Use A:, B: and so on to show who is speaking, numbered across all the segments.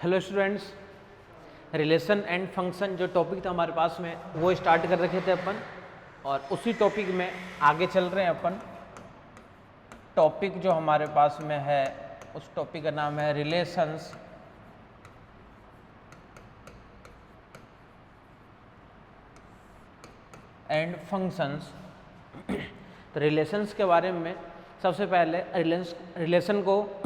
A: Hello students, relation and function जो topic था हमारे पास में वो स्टार्ट कर रखे थे अपन, और उसी टॉपिक में आगे चल रहे हैं अपन। टॉपिक जो हमारे पास में है उस टॉपिक का नाम है रिलेशंस एंड फंक्शंस। तो रिलेशंस के बारे में सबसे पहले रिलेशन को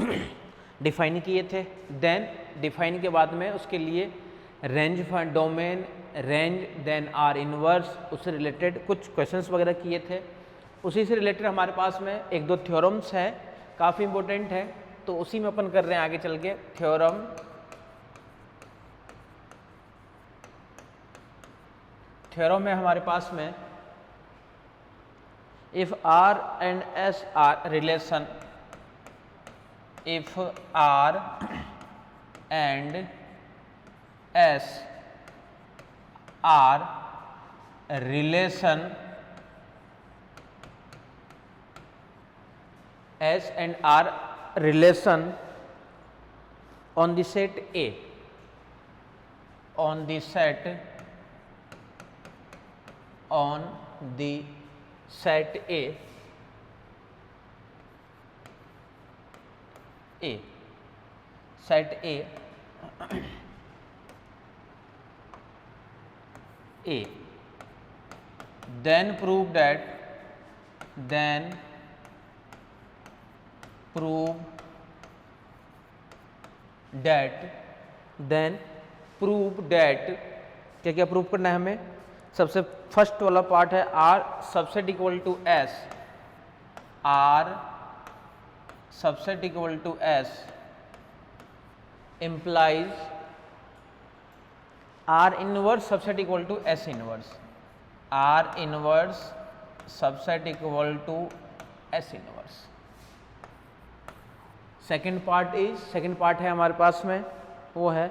A: डिफाइन किए थे, देन डिफाइन के बाद में उसके लिए range domain range then R inverse, उससे रिलेटेड कुछ क्वेश्चंस वगैरह किए थे। उसी से रिलेटेड हमारे पास में एक दो थ्योरम्स है, काफ़ी इंपॉर्टेंट है, तो उसी में अपन कर रहे हैं आगे चल के। थ्योरम है हमारे पास में, if R and S are relation, if R and S are relation, S and R relation on the set A, on the set A, set A then prove that क्या क्या प्रूव करना है हमें। सबसे फर्स्ट वाला part है R subset equal to S, R subset equal to S implies R inverse subset equal to S inverse, R inverse subset equal to S inverse. Second part है हमारे पास में, वो है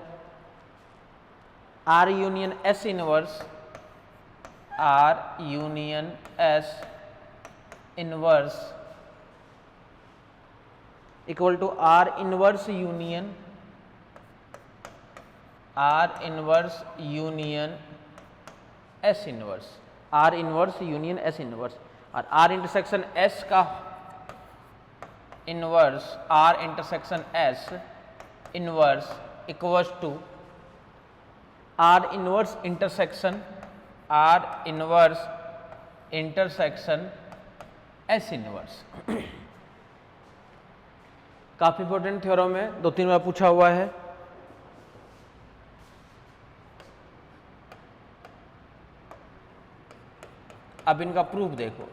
A: R union S inverse, R union S inverse equal to R inverse union S inverse, R inverse union S inverse. और R intersection S का inverse, R intersection S inverse equals to R inverse intersection S inverse. काफी important theorem है, 2-3 बार पूछा हुआ है। अब इनका proof देखो।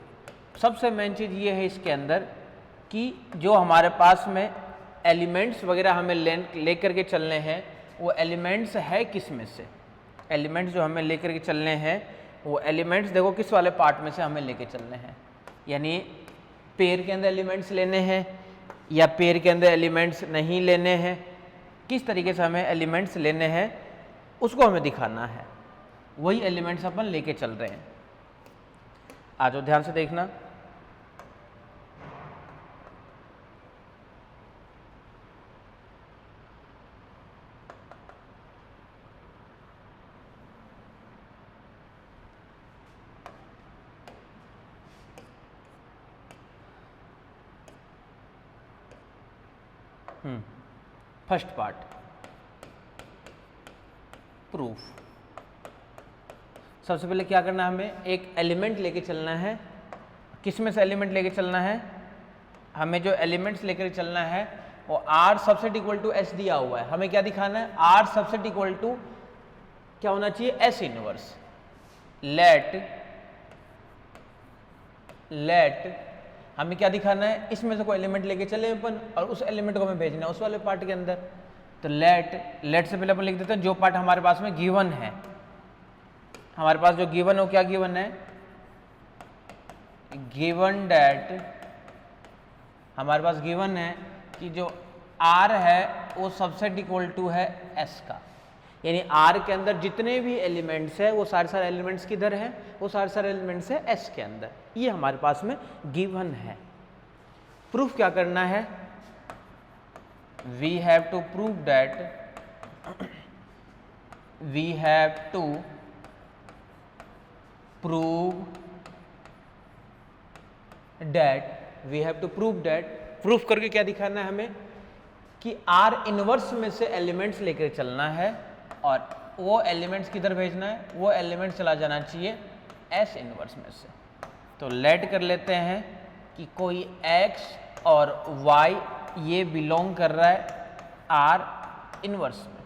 A: सबसे मेन चीज ये है इसके अंदर कि जो हमारे पास में एलिमेंट्स वगैरह हमें लेकर के चलने हैं, वो एलिमेंट्स है किस में से। एलिमेंट्स जो हमें लेकर के चलने हैं वो एलिमेंट्स देखो किस वाले पार्ट में से हमें लेके चलने हैं, यानी पेयर के अंदर एलिमेंट्स लेने हैं या पेयर के अंदर एलिमेंट्स नहीं लेने हैं, किस तरीके से हमें एलिमेंट्स लेने हैं उसको हमें दिखाना है। वही एलिमेंट्स अपन लेके चल रहे हैं। आ जाओ ध्यान से देखना। First part proof. सबसे पहले क्या करना है, हमें एक एलिमेंट लेके चलना है। किस में से एलिमेंट लेके चलना है, हमें जो एलिमेंट्स लेकर चलना है वो R subset equal to S दिया हुआ है। हमें क्या दिखाना है, R सबसेट इक्वल टू क्या होना चाहिए, S इनवर्स। लेट हमें क्या दिखाना है, इसमें से कोई एलिमेंट लेके चले अपन और उस एलिमेंट को हमें भेजना है उस वाले पार्ट के अंदर। तो लेट से पहले अपन लिख देते हैं जो पार्ट हमारे पास में गिवन है। हमारे पास जो गिवन है वो क्या गिवन है, गिवन डैट, हमारे पास गिवन है कि जो R है वो सबसेट इक्वल टू है S का, यानी R के अंदर जितने भी एलिमेंट्स है वो सारे एलिमेंट्स किधर है, वो सारे एलिमेंट्स है S के अंदर। ये हमारे पास में गिवन है। प्रूफ क्या करना है, we have to prove that we have to prove that, we have to prove that, proof करके क्या दिखाना है हमें कि R इनवर्स में से एलिमेंट्स लेकर चलना है और वो एलिमेंट्स किधर भेजना है, वो एलिमेंट्स चला जाना चाहिए S इनवर्स में से। तो लेट कर लेते हैं कि कोई X और Y ये बिलोंग कर रहा है R इनवर्स में।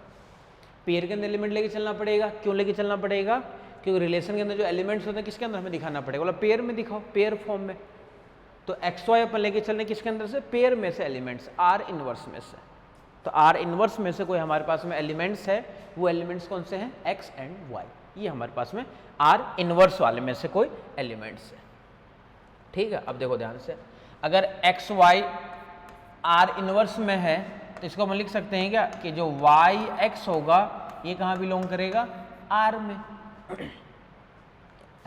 A: पेयर के अंदर एलिमेंट लेके चलना पड़ेगा। क्यों लेके चलना पड़ेगा? क्योंकि रिलेशन के अंदर जो एलिमेंट्स होते हैं किसके अंदर हमें दिखाना पड़ेगा, बोला पेयर में दिखाओ, पेयर फॉर्म में। तो एक्स वाई अपन लेके चलने किसके अंदर से, पेयर में से एलिमेंट्स, आर इनवर्स में से। तो आर इनवर्स में से कोई हमारे पास में एलिमेंट्स है, वो एलिमेंट्स कौन से हैं, एक्स एंड वाई। ये हमारे पास में आर इनवर्स वाले में से कोई एलिमेंट्स है। ठीक है, अब देखो ध्यान से, अगर एक्स वाई आर इनवर्स में है तो इसको हम लिख सकते हैं क्या कि जो वाई एक्स होगा ये कहाँ बिलोंग करेगा, आर में।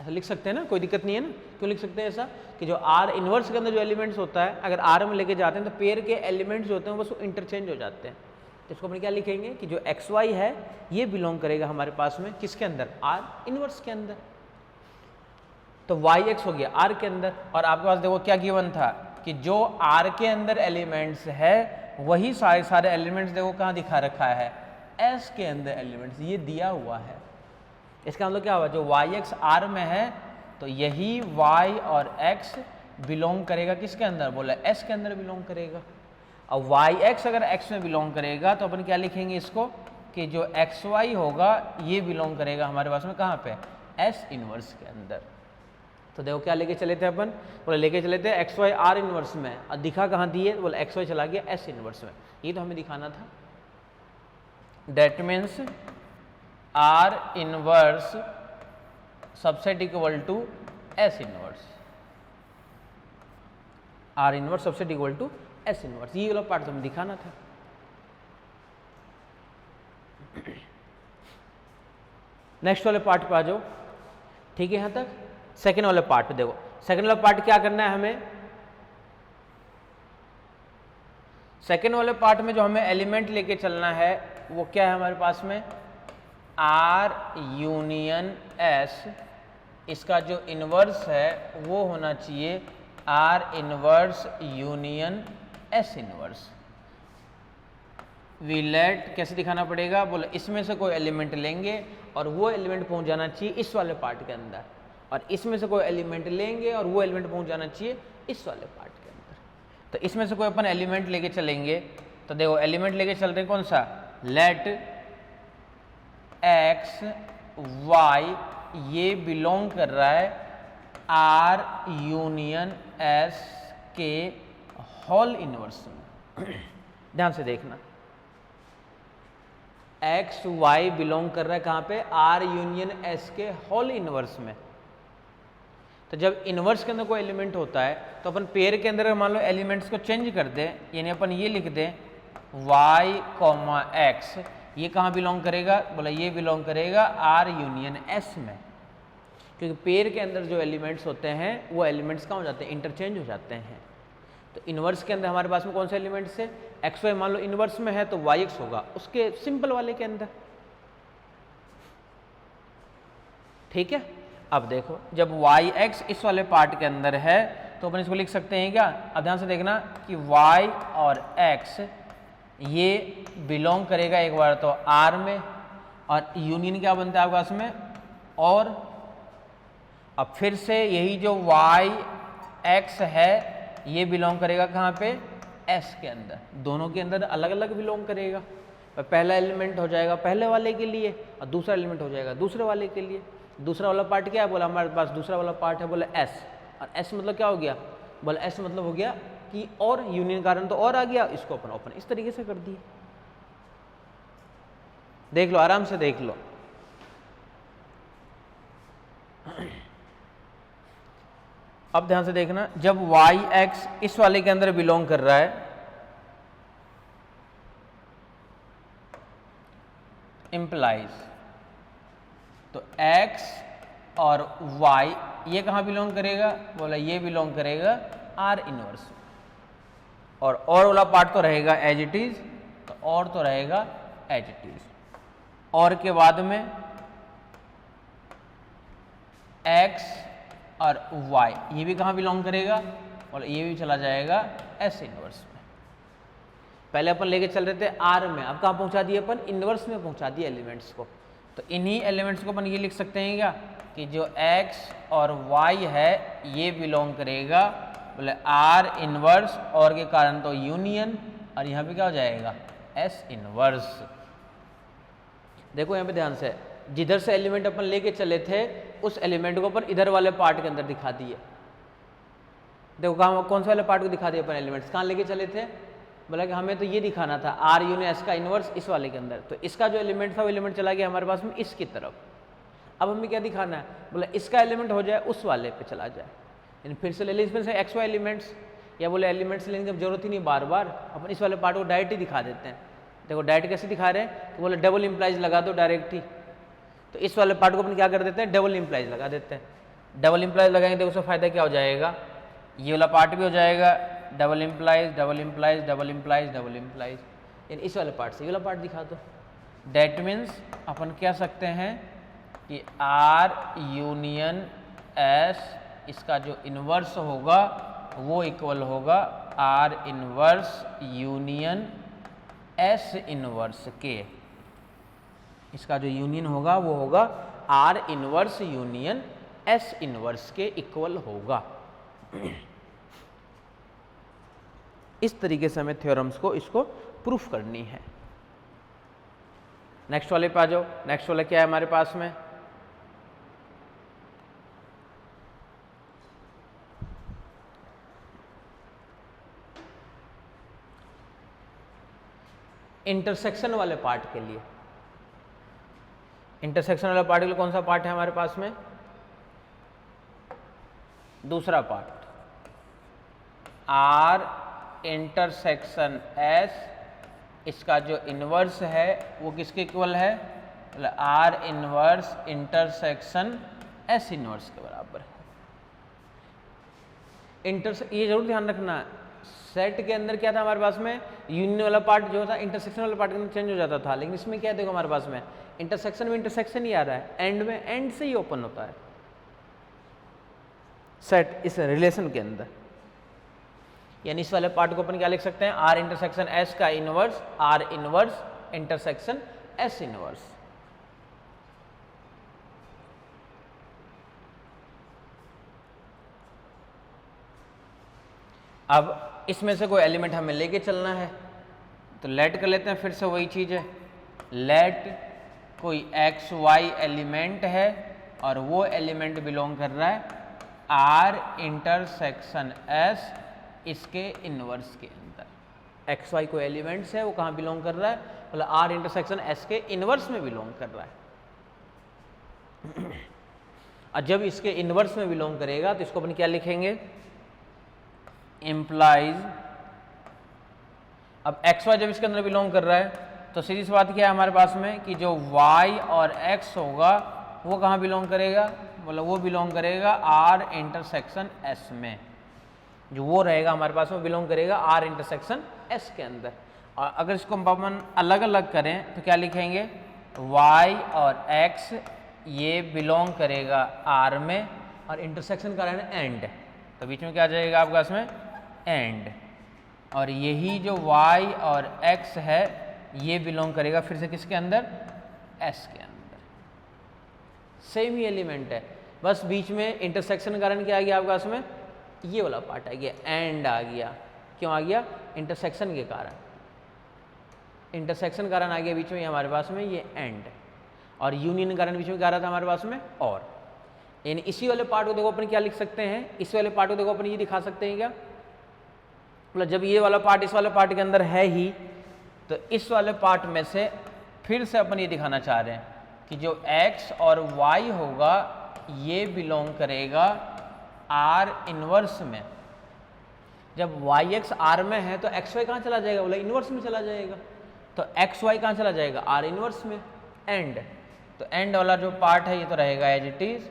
A: ऐसा लिख सकते हैं ना, कोई दिक्कत नहीं है ना। क्यों लिख सकते हैं ऐसा कि जो आर इनवर्स के अंदर जो एलिमेंट्स होता है अगर आर में लेके जाते हैं तो पेयर के एलिमेंट्स जो होते हैं बस वो इंटरचेंज हो जाते हैं। तो इसको अपन क्या लिखेंगे कि जो एक्स वाई है ये बिलोंग करेगा हमारे पास में किसके अंदर, आर इनवर्स के अंदर। तो वाई एक्स हो गया आर के अंदर, और आपके पास देखो क्या गिवन था कि जो आर के अंदर एलिमेंट्स है वही सारे एलिमेंट्स देखो कहाँ दिखा रखा है, एस के अंदर एलिमेंट्स, ये दिया हुआ है। इसका मतलब क्या हुआ, जो वाई एक्स आर में है तो यही वाई और एक्स बिलोंग करेगा किसके अंदर, बोला एस के अंदर बिलोंग करेगा। और वाई एक्स अगर एक्स में बिलोंग करेगा तो अपन क्या लिखेंगे इसको कि जो एक्स वाई होगा ये बिलोंग करेगा हमारे पास में कहाँ पे, एस इनवर्स के अंदर। तो देखो क्या लेके चले थे अपन, बोले लेके चले थे एक्स वाई आर इनवर्स में, और दिखा कहाँ दिए, बोले एक्स वाई चला गया एस इनवर्स में। ये तो हमें दिखाना था। That means R inverse subset equal to S inverse, R inverse subset equal to S inverse, ये वाला पार्ट हमें दिखाना था। नेक्स्ट वाले पार्ट पे आ जाओ। ठीक है, यहां तक सेकेंड वाले पार्ट पे देखो। सेकेंड वाला पार्ट क्या करना है हमें, सेकेंड वाले पार्ट में जो हमें एलिमेंट लेके चलना है वो क्या है हमारे पास में, आर यूनियन एस। इसका जो इनवर्स है वो होना चाहिए R inverse union S inverse. We let कैसे दिखाना पड़ेगा, बोले इसमें से कोई एलिमेंट लेंगे और वो एलिमेंट पहुंच जाना चाहिए इस वाले पार्ट के अंदर, और इसमें से कोई एलिमेंट लेंगे और वो एलिमेंट पहुंच जाना चाहिए इस वाले पार्ट के अंदर। तो इसमें से कोई अपन एलिमेंट लेके चलेंगे, तो देखो एलिमेंट लेके चल रहे कौन सा, लेट एक्स वाई ये बिलोंग कर रहा है आर यूनियन एस के होल इनवर्स में। ध्यान से देखना, एक्स वाई बिलोंग कर रहा है कहाँ पे, आर यूनियन एस के होल इनवर्स में। तो जब इनवर्स के अंदर कोई एलिमेंट होता है तो अपन पेयर के अंदर मान लो एलिमेंट्स को चेंज कर दें, यानी अपन ये लिख दें y कॉमा एक्स, ये कहाँ बिलोंग करेगा, बोला ये बिलोंग करेगा आर यूनियन एस में। क्योंकि पेयर के अंदर जो एलिमेंट्स होते हैं वो एलिमेंट्स कहाँ हो जाते हैं, इंटरचेंज हो जाते हैं। तो इनवर्स के अंदर हमारे पास में कौन से एलिमेंट्स है, एक्स वाई मान लो इनवर्स में है तो वाई एक्स होगा उसके सिंपल वाले के अंदर। ठीक है, अब देखो जब वाई एक्स इस वाले पार्ट के अंदर है तो अपन इसको लिख सकते हैं क्या, अब ध्यान से देखना कि वाई और एक्स ये बिलोंग करेगा एक बार तो आर में, और यूनियन क्या बनता है आपके पास में, और अब फिर से यही जो वाई एक्स है ये बिलोंग करेगा कहाँ पे, एस के अंदर। दोनों के अंदर अलग अलग बिलोंग करेगा, पहला एलिमेंट हो जाएगा पहले वाले के लिए और दूसरा एलिमेंट हो जाएगा दूसरे वाले के लिए। दूसरा वाला पार्ट क्या है, बोला हमारे पास दूसरा वाला पार्ट है, बोला एस, और एस मतलब क्या हो गया, बोला एस मतलब हो गया कि और यूनियन कारण तो और आ गया, इसको अपन ओपन इस तरीके से कर दिए। देख लो, आराम से देख लो। अब ध्यान से देखना, जब वाई एक्स इस वाले के अंदर बिलोंग कर रहा है, इंप्लाइज तो x और y ये कहाँ बिलोंग करेगा, बोला ये बिलोंग करेगा R इनवर्स, और वाला पार्ट तो रहेगा एज इट इज, तो और तो रहेगा एज इट इज। और के बाद में x और y, ये भी कहाँ बिलोंग करेगा, और ये भी चला जाएगा S इनवर्स में। पहले अपन लेके चल रहे थे R में, अब कहाँ पहुंचा दिए अपन, इनवर्स में पहुंचा दिए एलिमेंट्स को। तो इन्हीं एलिमेंट्स को अपन ये लिख सकते हैं क्या कि जो x और y है ये बिलोंग करेगा बोले R इनवर्स, और के कारण तो यूनियन, और यहाँ पे क्या हो जाएगा S इनवर्स। देखो यहाँ पे ध्यान से, जिधर से एलिमेंट अपन लेके चले थे उस एलिमेंट को अपन इधर वाले पार्ट के अंदर दिखा दिए। देखो कहाँ, कौन से वाले पार्ट को दिखा दिया अपन एलिमेंट्स, कहाँ लेके चले थे, बोला कि हमें तो ये दिखाना था R यूनियन S का इनवर्स इस वाले के अंदर, तो इसका जो एलिमेंट था वो एलिमेंट चला गया हमारे पास में इसकी तरफ। अब हमें क्या दिखाना है, बोला इसका एलिमेंट हो जाए उस वाले पे चला जाए, यानी फिर से ले ली इसमें से XY एलिमेंट्स, या बोले एलिमेंट्स लेने की जरूरत ही नहीं, बार बार अपन इस वाले पार्ट को डायरेक्ट ही दिखा देते हैं। देखो डायरेक्ट कैसे दिखा रहे हैं, तो बोले डबल इंप्लाइज लगा दो डायरेक्ट ही, तो इस वाले पार्ट को अपन क्या कर देते हैं, डबल इंप्लाइज लगा देते हैं। डबल इंप्लाइज लगाएंगे तो उसका फायदा क्या हो जाएगा, ये वाला पार्ट भी हो जाएगा double implies double implies double implies double implies, यानी इस वाले पार्ट से ये वाला पार्ट दिखा दो। डेट मीन्स अपन कह सकते हैं कि R यूनियन S, इसका जो इन्वर्स होगा वो इक्वल होगा R inverse union S inverse के। इसका जो यूनियन होगा वो होगा R inverse union S inverse के इक्वल होगा। इस तरीके से हमें थ्योरम्स को इसको प्रूफ करनी है। नेक्स्ट वाले पे आ जाओ। नेक्स्ट वाला क्या है हमारे पास में, इंटरसेक्शन वाले पार्ट के लिए। इंटरसेक्शन वाला पार्ट के लिए कौन सा पार्ट है हमारे पास में, दूसरा पार्ट, R इंटरसेक्शन S, इसका जो इन्वर्स है वो किसके इक्वल है, R inverse intersection S inverse के बराबर है। ये जरूर ध्यान रखना, सेट के अंदर क्या था हमारे पास में, यूनियन वाला पार्ट जो था इंटरसेक्शन वाला पार्ट के अंदर चेंज हो जाता था, लेकिन इसमें क्या देखो हमारे पास में इंटरसेक्शन में इंटरसेक्शन ही आ रहा है, एंड में एंड से ही ओपन होता है सेट इस रिलेशन के अंदर। यानी इस वाले पार्ट को अपन क्या लिख सकते हैं, R इंटरसेक्शन S का inverse R inverse intersection S inverse. अब इसमें से कोई एलिमेंट हमें लेके चलना है, तो लेट कर लेते हैं, फिर से वही चीज है, लेट कोई XY एलिमेंट है और वो एलिमेंट बिलोंग कर रहा है R इंटरसेक्शन S इसके इनवर्स के अंदर। XY कोई एलिमेंट्स है, वो कहाँ बिलोंग कर रहा है, मतलब R इंटरसेक्शन S के इनवर्स में बिलोंग कर रहा है। और जब इसके इनवर्स में बिलोंग करेगा तो इसको अपन क्या लिखेंगे, इम्प्लाइज। अब XY जब इसके अंदर बिलोंग कर रहा है तो सीधी सी बात क्या है हमारे पास में कि जो Y और X होगा वो कहाँ बिलोंग करेगा, मतलब वो बिलोंग करेगा R इंटरसेक्शन S में, जो वो रहेगा हमारे पास में बिलोंग करेगा R इंटरसेक्शन S के अंदर। और अगर इसको अपन अलग अलग करें तो क्या लिखेंगे, Y और X ये बिलोंग करेगा R में, और इंटरसेक्शन का रहना एंड, तो बीच में क्या आ जाएगा आपके पास में एंड, और यही जो Y और X है ये बिलोंग करेगा फिर से किसके अंदर, S के अंदर। सेम ही एलिमेंट है, बस बीच में इंटरसेक्शन के कारण क्या आ गया आपके पास में, ये वाला पार्ट आ गया, एंड आ गया। क्यों आ गया, इंटरसेक्शन के कारण, इंटरसेक्शन कारण आ गया बीच में हमारे पास में ये एंड, और यूनियन कारण बीच में क्या आ रहा था हमारे पास में और। यानी इसी वाले पार्ट को देखो अपन क्या लिख सकते हैं, इस वाले पार्ट को देखो अपन ये दिखा सकते हैं क्या, मतलब जब ये वाला पार्ट इस वाले पार्ट के अंदर है ही, तो इस वाले पार्ट में से फिर से अपन ये दिखाना चाह रहे हैं कि जो X और Y होगा ये बिलोंग करेगा R इनवर्स में। जब YX R में है तो XY कहाँ चला जाएगा, बोला इनवर्स में चला जाएगा, तो XY कहाँ चला जाएगा, R इनवर्स में, एंड। तो एंड वाला जो पार्ट है ये तो रहेगा एज इट इज,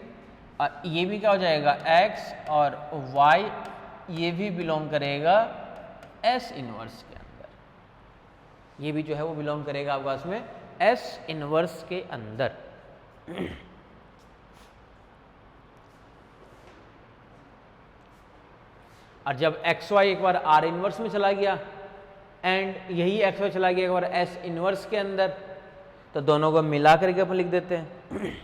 A: और ये भी क्या हो जाएगा, X और Y ये भी बिलोंग करेगा S इनवर्स के अंदर, ये भी जो है वो बिलोंग करेगा आपके पास में एस इनवर्स के अंदर। और जब एक्स वाई एक बार आर इनवर्स में चला गया एंड यही एक्स वाई चला गया एक बार एस इनवर्स के अंदर, तो दोनों को मिला करके अपन लिख देते हैं।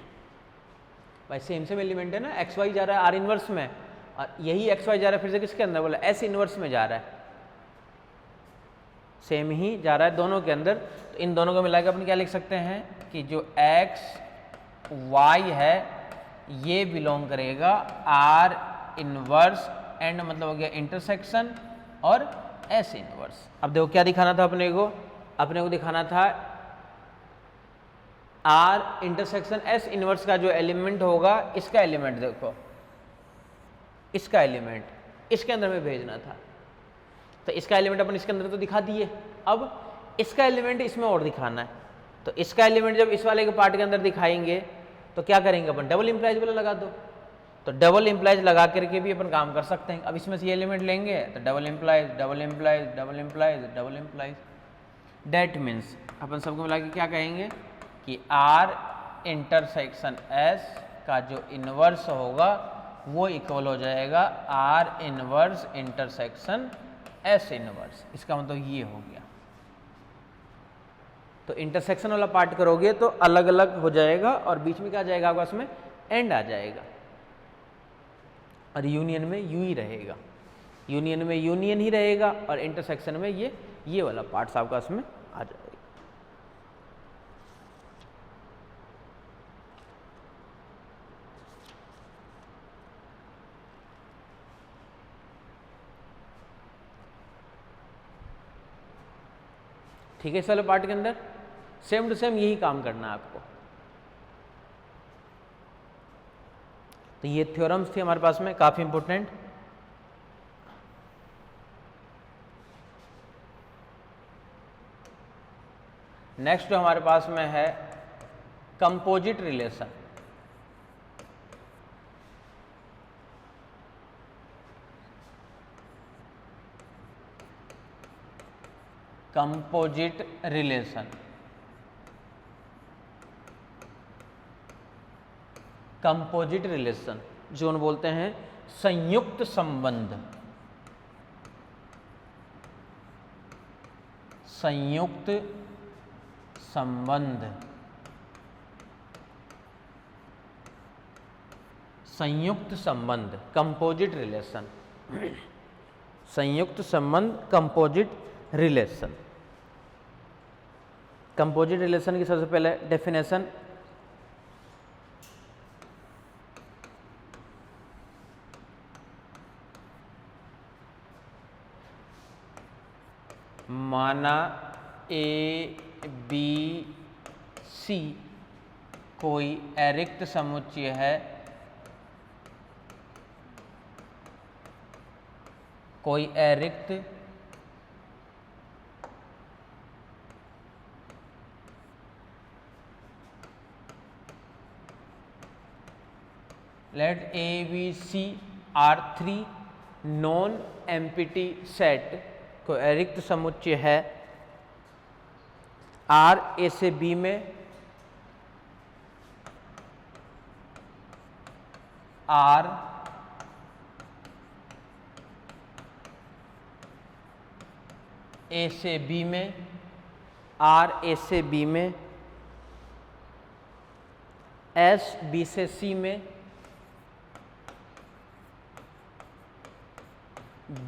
A: भाई सेम सेम एलिमेंट है ना, एक्स वाई जा रहा है आर इनवर्स में और यही एक्स वाई जा रहा है फिर से किसके अंदर, बोला एस इनवर्स में जा रहा है, सेम ही जा रहा है दोनों के अंदर। तो इन दोनों को मिला के अपन क्या लिख सकते हैं कि जो एक्स वाई है ये बिलोंग करेगा आर इनवर्स एंड मतलब हो गया इंटरसेक्शन और एस इनवर्स। अब देखो क्या दिखाना था अपने को दिखाना था आर इंटरसेक्शन एस इनवर्स का जो एलिमेंट होगा, इसका एलिमेंट देखो, इसका एलिमेंट इसके अंदर में भेजना था। तो इसका एलिमेंट अपन इसके अंदर तो दिखा दिए, अब इसका एलिमेंट इसमें और दिखाना है। तो इसका एलिमेंट जब इस वाले के पार्ट के अंदर दिखाएंगे तो क्या करेंगे अपन, डबल इंप्लाइज वाला लगा दो। तो डबल इंप्लाइज लगा करके भी अपन काम कर सकते हैं। अब इसमें से ये एलिमेंट लेंगे तो double implies double implies double implies double implies. That means अपन सबको मिला के क्या कहेंगे कि आर इंटरसेक्शन एस का जो इनवर्स होगा वो इक्वल हो जाएगा are inverse intersection S inverse. इसका मतलब ये हो गया। तो इंटरसेक्शन वाला पार्ट करोगे तो अलग अलग हो जाएगा और बीच में क्या आ जाएगा आपका, उसमें एंड आ जाएगा और यूनियन में यू ही रहेगा, यूनियन में यूनियन ही रहेगा और इंटरसेक्शन में ये वाला पार्ट्स आपका उसमें आ जाएगा। ठीक है, इस वाले पार्ट के अंदर सेम टू सेम यही काम करना है आपको। तो ये थ्योरम्स थी हमारे पास में काफी इंपॉर्टेंट। नेक्स्ट जो हमारे पास में है composite relation. Composite relation, composite relation जो बोलते हैं संयुक्त संबंध, संयुक्त संबंध, संयुक्त संबंध, कंपोजिट रिलेशन, संयुक्त संबंध, कंपोजिट रिलेशन। कंपोजिट रिलेशन की सबसे पहले डेफिनेशन, माना ए बी सी कोई अरिक्त समुच्चय है, कोई अरिक्त let A, B, C are three non-empty set, कोई अरिक्त समुच्चय है R A से B में, R A से B में, R A से B में, S B से C में,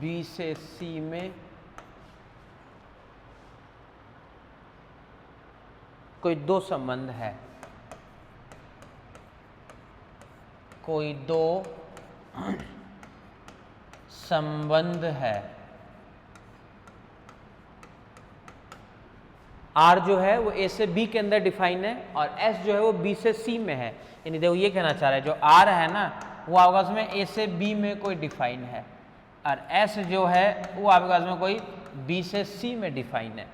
A: B से C में, कोई दो संबंध है, कोई दो संबंध है। R जो है वो A से B के अंदर डिफाइन है और S जो है वो B से C में है। यानी देखो ये कहना चाह रहा है जो R है ना वो आपके पास में A से B में कोई डिफाइन है और S जो है वो आपके पास में कोई B से C में डिफाइन है।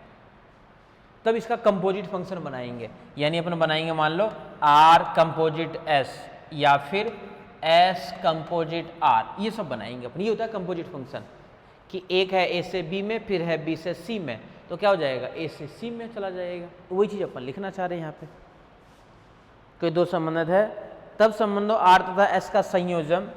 A: तब इसका कंपोजिट फंक्शन बनाएंगे, यानी अपन बनाएंगे मान लो R कंपोजिट S या फिर S कंपोजिट R, ये सब बनाएंगे अपन। ये होता है कंपोजिट फंक्शन कि एक है A से B में फिर है B से C में, तो क्या हो जाएगा, ए से सी में चला जाएगा। तो वही चीज़ अपन लिखना चाह रहे हैं यहाँ पे। कोई दो संबंध है, तब संबंधों आर तथा एस का संयोजन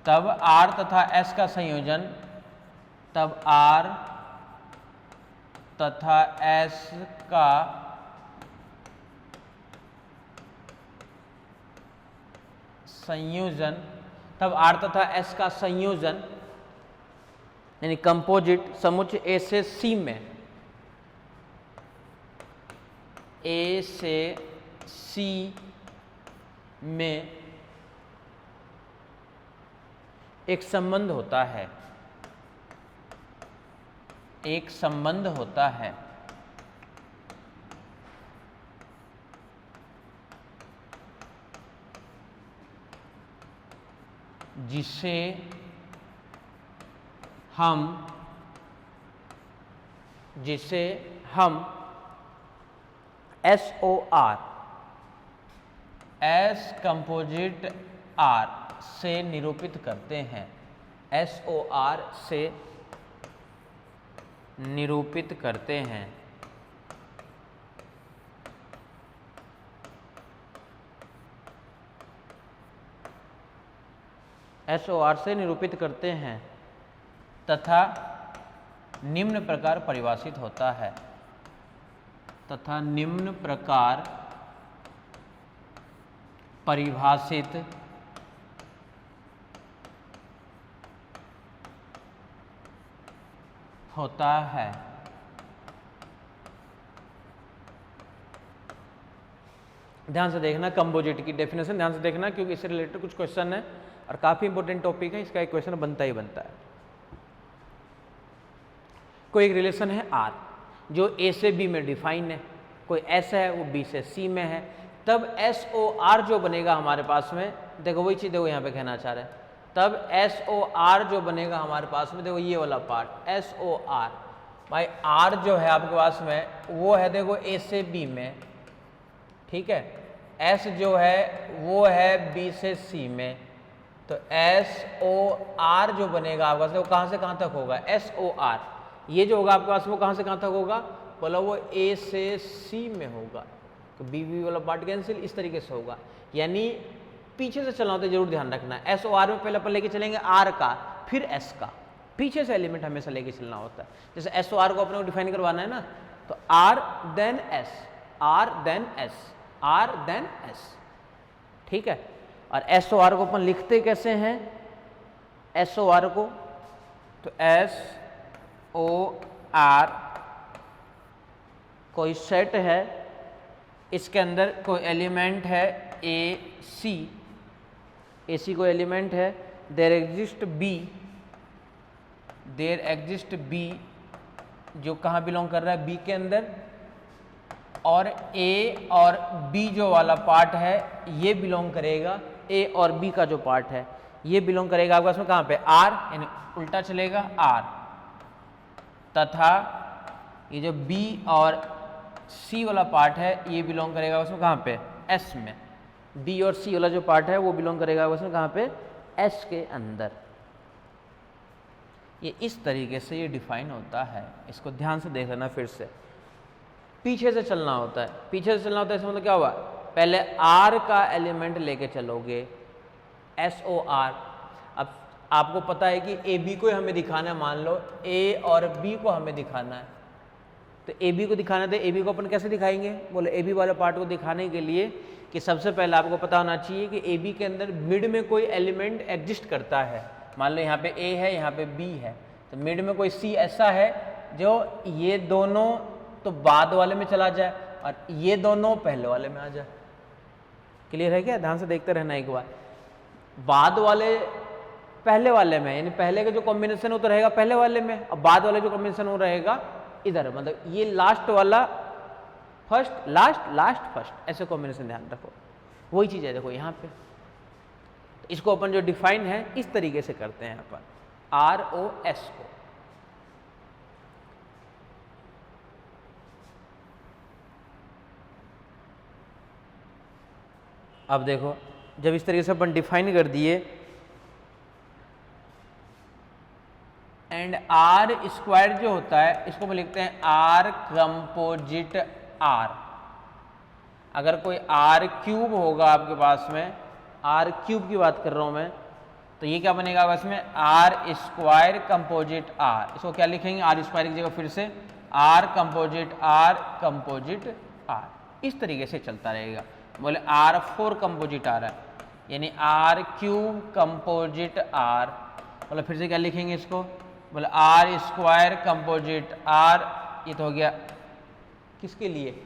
A: तब आर तथा एस का संयोजन, तब आर तथा एस का संयोजन, तब आर तथा एस का संयोजन यानी कंपोजिट समुच्चय ए से सी में, ए से सी में एक संबंध होता है, एक संबंध होता है जिसे हम SOR एस कंपोजिट आर से निरूपित करते हैं, SOR से निरूपित करते हैं। SOR से निरूपित करते हैं तथा निम्न प्रकार परिभाषित होता है, तथा निम्न प्रकार परिभाषित होता है। ध्यान से देखना कंपोजिट की डेफिनेशन, ध्यान से देखना क्योंकि इससे रिलेटेड कुछ क्वेश्चन है और काफी इंपॉर्टेंट टॉपिक है, इसका एक क्वेश्चन बनता ही बनता है। कोई एक रिलेशन है आर जो ए से बी में डिफाइन है, कोई एस है वो बी से सी में है, तब SOR जो बनेगा हमारे पास में, देखो वही चीज देखो यहाँ पे कहना चाह रहे हैं, तब SOR जो बनेगा हमारे पास में, देखो ये वाला पार्ट SOR भाई, आर जो है आपके पास में वो है देखो ए से बी में, ठीक है, एस जो है वो है बी से सी में, तो SOR जो बनेगा आपके पास वो कहाँ से कहाँ तक होगा, SOR ये जो होगा आपके पास वो कहाँ से कहाँ तक होगा, बोला वो ए से सी में होगा, तो बी वाला पार्ट कैंसिल, इस तरीके से होगा। यानी पीछे से चलना होता है, जरूर ध्यान रखना है। SOR में पहले अपन लेके चलेंगे आर का, फिर एस का, पीछे से एलिमेंट हमेशा लेके चलना होता है। जैसे SOR को अपने को डिफाइन करवाना है ना, तो R then S, R then S, R then S, ठीक है। और SOR को अपन लिखते कैसे हैं, SOR को तो SOR कोई सेट है, इसके अंदर कोई एलिमेंट है AC कोई एलिमेंट है, देयर एग्जिस्ट B जो कहाँ बिलोंग कर रहा है, B के अंदर, और A और B जो वाला पार्ट है ये बिलोंग करेगा, A और B का जो पार्ट है ये बिलोंग करेगा आपके पास में कहाँ पे, R, यानी उल्टा चलेगा R, तथा ये जो B और C वाला पार्ट है ये बिलोंग करेगा उसमें कहाँ पे, S में। B और C वाला जो पार्ट है वो बिलोंग करेगा उसमें कहाँ पे, S के अंदर। ये इस तरीके से ये डिफाइन होता है, इसको ध्यान से देख लेना फिर से। पीछे से चलना होता है, पीछे से चलना होता है, इसमें मतलब क्या हुआ, पहले R का एलिमेंट लेके चलोगे SOR। अब आपको पता है कि AB को हमें दिखाना है, मान लो A और B को हमें दिखाना है, तो AB को दिखाना है, AB को अपन कैसे दिखाएंगे, बोले AB वाले पार्ट को दिखाने के लिए कि सबसे पहले आपको पता होना चाहिए कि AB के अंदर मिड में कोई एलिमेंट एग्जिस्ट करता है। मान लो यहाँ पे A है, यहाँ पे B है, तो मिड में कोई C ऐसा है जो ये दोनों तो बाद वाले में चला जाए और ये दोनों पहले वाले में आ जाए। क्लियर है क्या, ध्यान से देखते रहना एक बार। बाद वाले पहले वाले में, यानी पहले का जो कॉम्बिनेशन हो तो रहेगा पहले वाले में, और बाद वाले जो कॉम्बिनेशन हो रहेगा इधर, मतलब ये लास्ट वाला फर्स्ट, लास्ट लास्ट फर्स्ट, ऐसे कॉम्बिनेशन ध्यान रखो। वही चीज़ है देखो यहाँ पे, तो इसको अपन जो डिफाइन है इस तरीके से करते हैं अपन, ROS को। अब देखो, जब इस तरीके से अपन डिफाइन कर दिए एंड आर स्क्वायर जो होता है इसको हम लिखते हैं आर कंपोजिट आर। अगर कोई आर क्यूब होगा आपके पास में, आर क्यूब की बात कर रहा हूं मैं, तो ये क्या बनेगा बस में आर स्क्वायर कंपोजिट आर। इसको क्या लिखेंगे, आर स्क्वायर की जगह फिर से आर कंपोजिट आर। इस तरीके से चलता रहेगा। बोले आर 4 कंपोजिट आर है, यानी आर क्यूब कंपोजिट आर। बोले फिर से क्या लिखेंगे इसको, बोले आर स्क्वायर कंपोजिट आर। ये तो हो गया किसके लिए,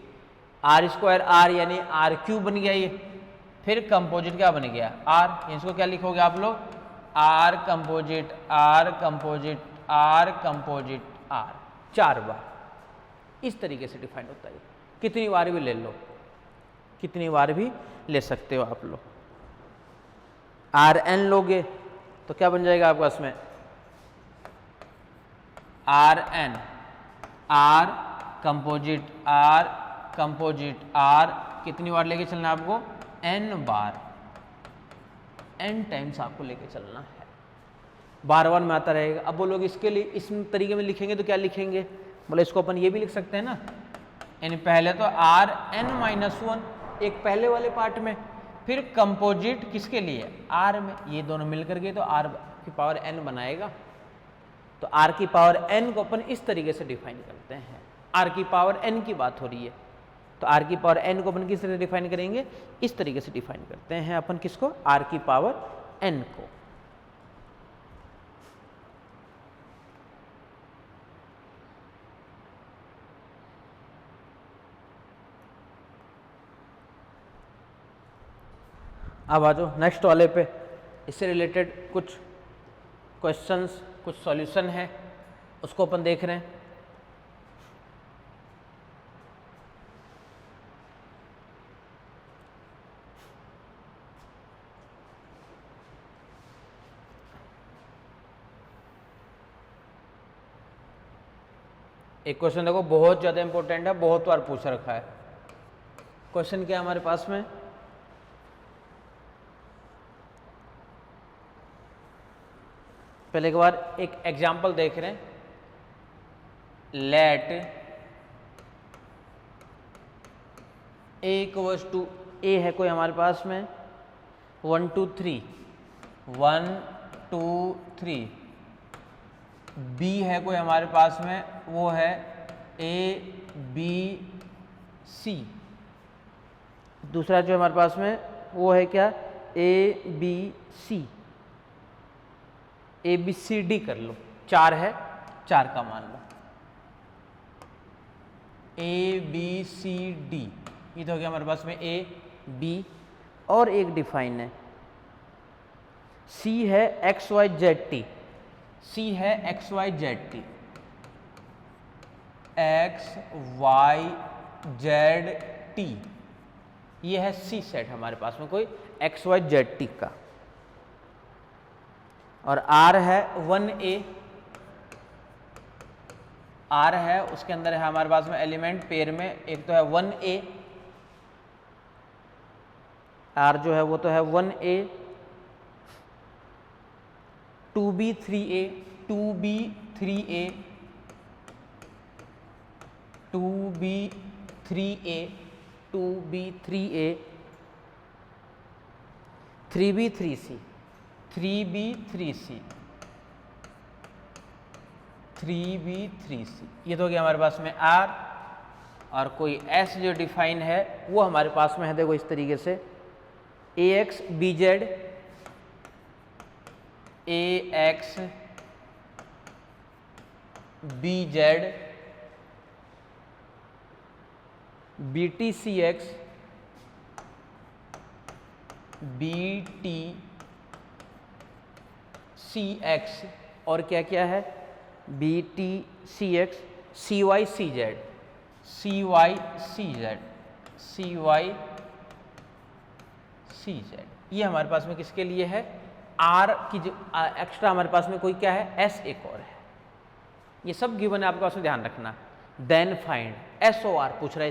A: आर स्क्वायर आर यानी आर क्यूब बन गया ये। फिर कंपोजिट क्या बन गया आर, इसको क्या लिखोगे आप लोग, R composite R composite R composite R 4 बार। इस तरीके से डिफाइन होता है। कितनी बार भी ले लो, कितनी बार भी ले सकते हो आप लोग। आर एन लोगे तो क्या बन जाएगा आपके पास में, R N R composite R. कितनी बार लेके चलना है आपको, एन बार, एन टाइम्स आपको लेके चलना है। बार बार में आता रहेगा। अब बोलोगे इसके लिए इस तरीके में लिखेंगे तो क्या लिखेंगे, बोले इसको अपन ये भी लिख सकते हैं ना, यानी पहले तो आर एन माइनस 1 एक पहले वाले पार्ट में, फिर कंपोजिट किसके लिए आर में, ये दोनों मिलकर के तो आर की पावर एन बनाएगा। तो आर की पावर एन को अपन इस तरीके से डिफाइन करते हैं। आर की पावर एन की बात हो रही है, तो आर की पावर एन को अपन किस तरह डिफाइन करेंगे, इस तरीके से डिफाइन करते हैं अपन किसको, आर की पावर एन को। अब आ जाओ नेक्स्ट वाले पे, इससे रिलेटेड कुछ क्वेश्चंस, कुछ सॉल्यूशन है, उसको अपन देख रहे हैं। एक क्वेश्चन देखो बहुत ज़्यादा इंपॉर्टेंट है, बहुत बार पूछ रखा है। क्वेश्चन क्या है हमारे पास में, पहले एक बार एक एग्जाम्पल देख रहे हैं। लेट ए इक्वल्स टू, ए है कोई हमारे पास में 1 2 3 1 2 3, बी है कोई हमारे पास में, वो है ए बी सी। दूसरा जो हमारे पास में वो है क्या, A B C, A B C D कर लो, 4 है, 4 का मान लो, ए बी सी डी। ये तो हो गया हमारे पास में ए बी, और एक डिफाइन है, सी है X Y Z T, C है X Y Z T, X Y Z T, ये है सी सेट हमारे पास में कोई एक्स वाई जेड टी का। और आर है 1A, आर है उसके अंदर है हमारे पास में एलिमेंट पेयर में, एक तो है 1A, आर जो है वो तो है 1A, 2B 3A, 2B 3A, 2B 3A, 2B 3A, 3B 3C, 3B 3C, 3B 3C। ये तो हो गया हमारे पास में आर। और कोई एस जो डिफाइन है वो हमारे पास में है, देखो इस तरीके से, A X B Z, A X B Z, B T C X, B T C X, और क्या क्या है, B T C X, C Y C Z, C Y C Z, C Y C Z. ये हमारे पास में किसके लिए है, आर की जो एक्स्ट्रा हमारे पास में कोई क्या है, एस एक और है। ये सब गिवन है, आपके पास में ध्यान रखना। Then find, S O R पूछ रहा है